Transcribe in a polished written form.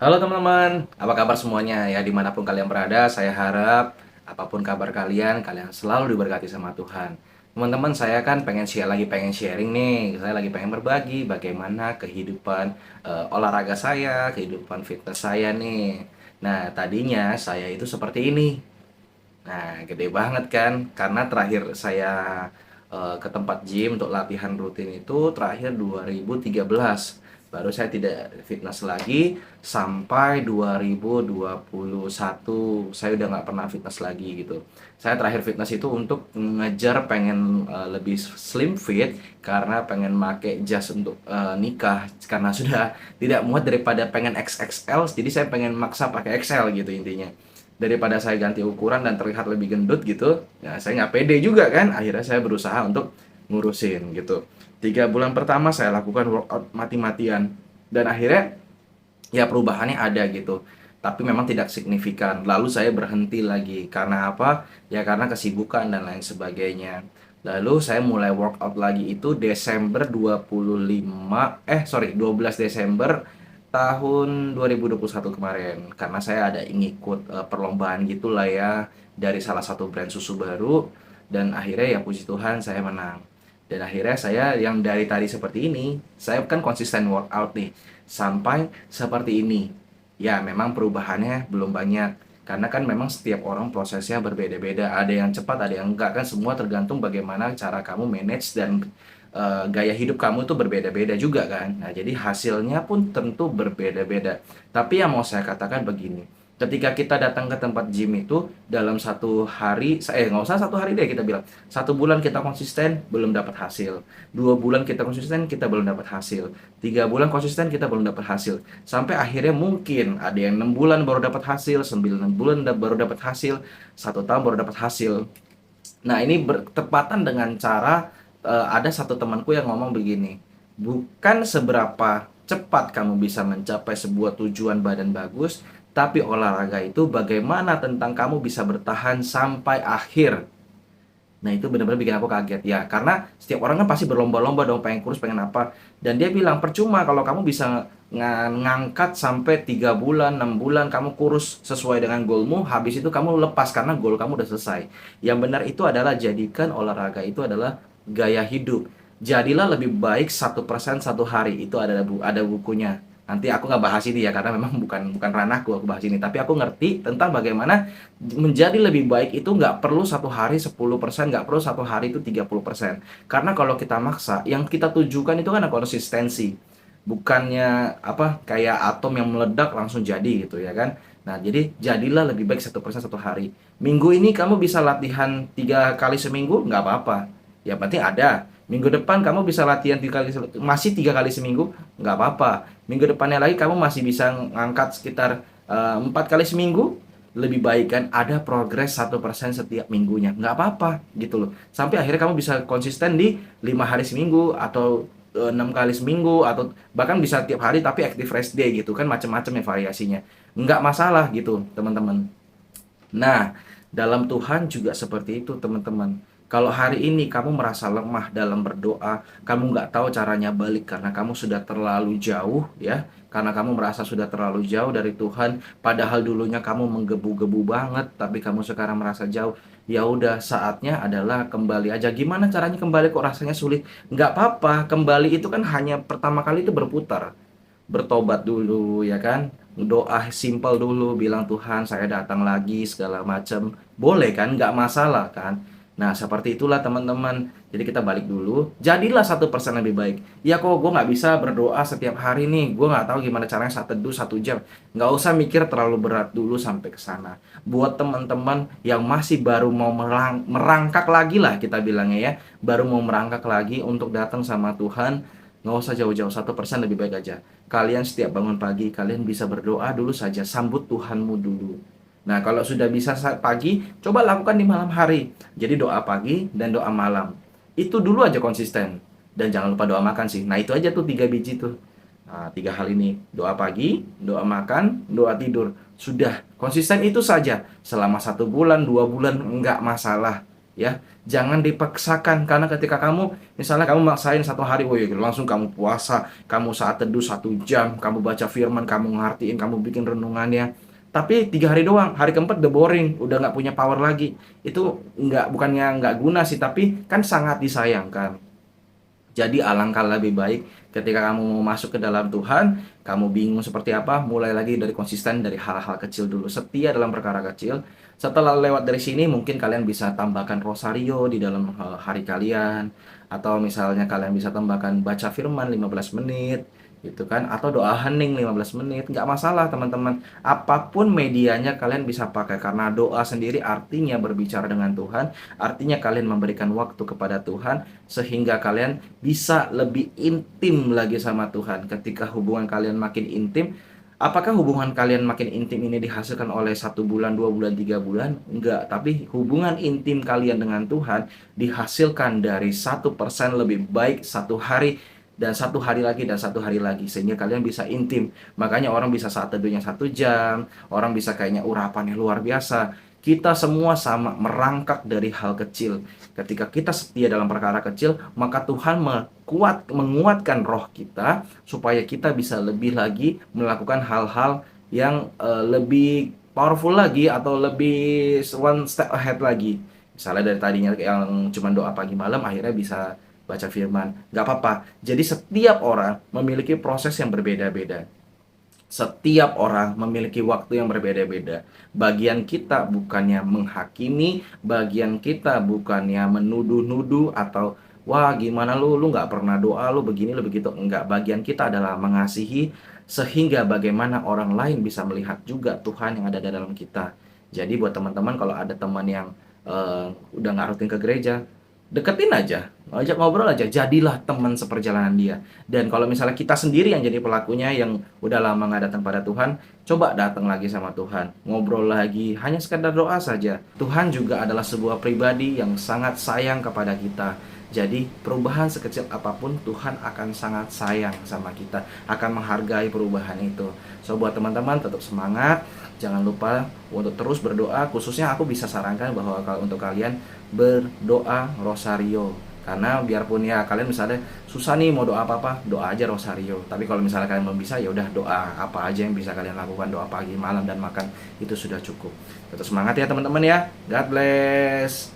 Halo teman-teman, apa kabar semuanya ya dimanapun kalian berada. Saya harap apapun kabar kalian, kalian selalu diberkati sama Tuhan. Teman-teman, saya kan pengen sharing nih. Saya lagi pengen berbagi bagaimana kehidupan olahraga saya, kehidupan fitness saya nih. Nah, tadinya saya itu seperti ini. Nah, gede banget kan? Karena terakhir saya ke tempat gym untuk latihan rutin itu terakhir 2013. Baru saya tidak fitness lagi sampai 2021. Saya udah nggak pernah fitness lagi gitu. Saya terakhir fitness itu untuk ngejar pengen lebih slim fit karena pengen make jas untuk nikah karena sudah tidak muat daripada pengen XXL, jadi saya pengen maksa pakai XL gitu intinya. Daripada saya ganti ukuran dan terlihat lebih gendut gitu, ya saya nggak pede juga kan. Akhirnya saya berusaha untuk ngurusin gitu. 3 bulan pertama saya lakukan workout mati-matian dan akhirnya ya perubahannya ada gitu, tapi memang tidak signifikan. Lalu saya berhenti lagi karena apa, ya karena kesibukan dan lain sebagainya. Lalu saya mulai workout lagi itu Desember 12 Desember tahun 2021 kemarin, karena saya ada ngikut perlombaan gitulah ya dari salah satu brand susu baru, dan akhirnya ya puji Tuhan saya menang. Dan akhirnya saya yang dari tadi seperti ini, saya kan konsisten workout nih sampai seperti ini. Ya, memang perubahannya belum banyak karena kan memang setiap orang prosesnya berbeda-beda. Ada yang cepat, ada yang enggak, kan semua tergantung bagaimana cara kamu manage dan gaya hidup kamu itu berbeda-beda juga kan. Nah, jadi hasilnya pun tentu berbeda-beda. Tapi yang mau saya katakan begini, ketika kita datang ke tempat gym itu dalam satu hari, nggak usah satu hari deh, kita bilang 1 bulan kita konsisten belum dapat hasil, 2 bulan kita konsisten kita belum dapat hasil, 3 bulan konsisten kita belum dapat hasil, sampai akhirnya mungkin ada yang 6 bulan baru dapat hasil, 9 bulan baru dapat hasil, 1 tahun baru dapat hasil. Nah, ini bertepatan dengan cara ada satu temanku yang ngomong begini, bukan seberapa cepat kamu bisa mencapai sebuah tujuan badan bagus, tapi olahraga itu bagaimana tentang kamu bisa bertahan sampai akhir. Nah, itu benar-benar bikin aku kaget ya, karena setiap orang kan pasti berlomba-lomba dong, pengen kurus, pengen apa. Dan dia bilang, percuma kalau kamu bisa ngangkat sampai 3 bulan, 6 bulan, kamu kurus sesuai dengan goalmu, habis itu kamu lepas karena goal kamu udah selesai. Yang benar itu adalah jadikan olahraga itu adalah gaya hidup. Jadilah lebih baik 1% 1 hari, itu ada bukunya. Nanti aku nggak bahas ini ya, karena memang bukan bukan ranahku aku bahas ini. Tapi aku ngerti tentang bagaimana menjadi lebih baik itu nggak perlu 1 hari 10%, nggak perlu 1 hari itu 30%. Karena kalau kita maksa, yang kita tujukan itu kan konsistensi. Bukannya apa kayak atom yang meledak langsung jadi gitu ya kan. Nah, jadi jadilah lebih baik 1% 1 hari. Minggu ini kamu bisa latihan 3 kali seminggu, nggak apa-apa. Ya penting ada. Minggu depan kamu bisa latihan 3 kali, masih 3 kali seminggu, nggak apa-apa. Minggu depannya lagi kamu masih bisa ngangkat sekitar 4 kali seminggu, lebih baik kan ada progres 1% setiap minggunya, nggak apa-apa gitu loh, sampai akhirnya kamu bisa konsisten di 5 hari seminggu atau 6 kali seminggu atau bahkan bisa tiap hari tapi active rest day gitu kan, macam-macam ya variasinya, nggak masalah gitu teman-teman. Nah, dalam Tuhan juga seperti itu, teman-teman. Kalau hari ini kamu merasa lemah dalam berdoa, kamu nggak tahu caranya balik karena kamu sudah terlalu jauh, ya, karena kamu merasa sudah terlalu jauh dari Tuhan, padahal dulunya kamu menggebu-gebu banget, tapi kamu sekarang merasa jauh. Ya udah, saatnya adalah kembali aja. Gimana caranya kembali kok rasanya sulit? Nggak apa-apa, kembali itu kan hanya pertama kali itu berputar, bertobat dulu ya kan, doa simpel dulu, bilang Tuhan saya datang lagi segala macam, boleh kan, nggak masalah kan. Nah, seperti itulah teman-teman, jadi kita balik dulu, jadilah 1% lebih baik. Ya kok gue nggak bisa berdoa setiap hari nih, gue nggak tahu gimana caranya saat teduh 1 jam. Nggak usah mikir terlalu berat dulu sampai ke sana. Buat teman-teman yang masih baru mau merangkak lagi lah kita bilangnya ya, baru mau merangkak lagi untuk datang sama Tuhan, nggak usah jauh-jauh, 1% lebih baik aja. Kalian setiap bangun pagi, kalian bisa berdoa dulu saja, sambut Tuhanmu dulu. Nah, kalau sudah bisa saat pagi, coba lakukan di malam hari. Jadi doa pagi dan doa malam. Itu dulu aja konsisten. Dan jangan lupa doa makan sih. Nah, itu aja tuh 3 biji tuh. Nah, 3 hal ini. Doa pagi, doa makan, doa tidur. Sudah, konsisten itu saja. Selama 1 bulan, 2 bulan, nggak masalah. ya. Jangan dipaksakan, karena ketika kamu misalnya kamu maksain satu hari, woi langsung kamu puasa, kamu saat teduh 1 jam, kamu baca firman, kamu ngertiin, kamu bikin renungannya. Tapi 3 hari doang, hari keempat udah boring, udah nggak punya power lagi. Itu nggak, bukannya nggak guna sih, tapi kan sangat disayangkan. Jadi alangkah lebih baik ketika kamu mau masuk ke dalam Tuhan, kamu bingung seperti apa, mulai lagi dari konsisten dari hal-hal kecil dulu. Setia dalam perkara kecil. Setelah lewat dari sini, mungkin kalian bisa tambahkan rosario di dalam hari kalian. Atau misalnya kalian bisa tambahkan baca firman 15 menit, gitu kan. Atau doa hening 15 menit. Nggak masalah teman-teman. Apapun medianya kalian bisa pakai. Karena doa sendiri artinya berbicara dengan Tuhan. Artinya kalian memberikan waktu kepada Tuhan, sehingga kalian bisa lebih intim lagi sama Tuhan. Ketika hubungan kalian makin intim, apakah hubungan kalian makin intim ini dihasilkan oleh 1 bulan, 2 bulan, 3 bulan? Enggak, tapi hubungan intim kalian dengan Tuhan dihasilkan dari 1% lebih baik 1 hari, dan 1 hari lagi, dan 1 hari lagi, sehingga kalian bisa intim. Makanya orang bisa saat teduhnya 1 jam, orang bisa kayaknya urapannya luar biasa. Kita semua sama, merangkak dari hal kecil. Ketika kita setia dalam perkara kecil, maka Tuhan menguatkan roh kita supaya kita bisa lebih lagi melakukan hal-hal yang lebih powerful lagi, atau lebih one step ahead lagi. Misalnya dari tadinya yang cuma doa pagi malam, akhirnya bisa baca firman. Nggak apa-apa. Jadi setiap orang memiliki proses yang berbeda-beda. Setiap orang memiliki waktu yang berbeda-beda. Bagian kita bukannya menghakimi, bagian kita bukannya menuduh-nuduh, atau wah gimana lu nggak pernah doa, lu begini, lu begitu. Enggak, bagian kita adalah mengasihi, sehingga bagaimana orang lain bisa melihat juga Tuhan yang ada di dalam kita. Jadi buat teman-teman, kalau ada teman yang udah nggak rutin ke gereja, deketin aja, ajak ngobrol aja, jadilah teman seperjalanan dia. Dan kalau misalnya kita sendiri yang jadi pelakunya, yang udah lama nggak datang pada Tuhan, coba datang lagi sama Tuhan, ngobrol lagi, hanya sekedar doa saja. Tuhan juga adalah sebuah pribadi yang sangat sayang kepada kita. Jadi perubahan sekecil apapun, Tuhan akan sangat sayang sama kita, akan menghargai perubahan itu. So buat teman-teman, tetap semangat, jangan lupa untuk terus berdoa. Khususnya aku bisa sarankan bahwa kalau untuk kalian, berdoa rosario. Karena biarpun ya kalian misalnya susah nih mau doa apa-apa, doa aja rosario. Tapi kalau misalnya kalian belum bisa, ya udah doa apa aja yang bisa kalian lakukan, doa pagi, malam, dan makan, itu sudah cukup. Tetap semangat ya teman-teman ya. God bless.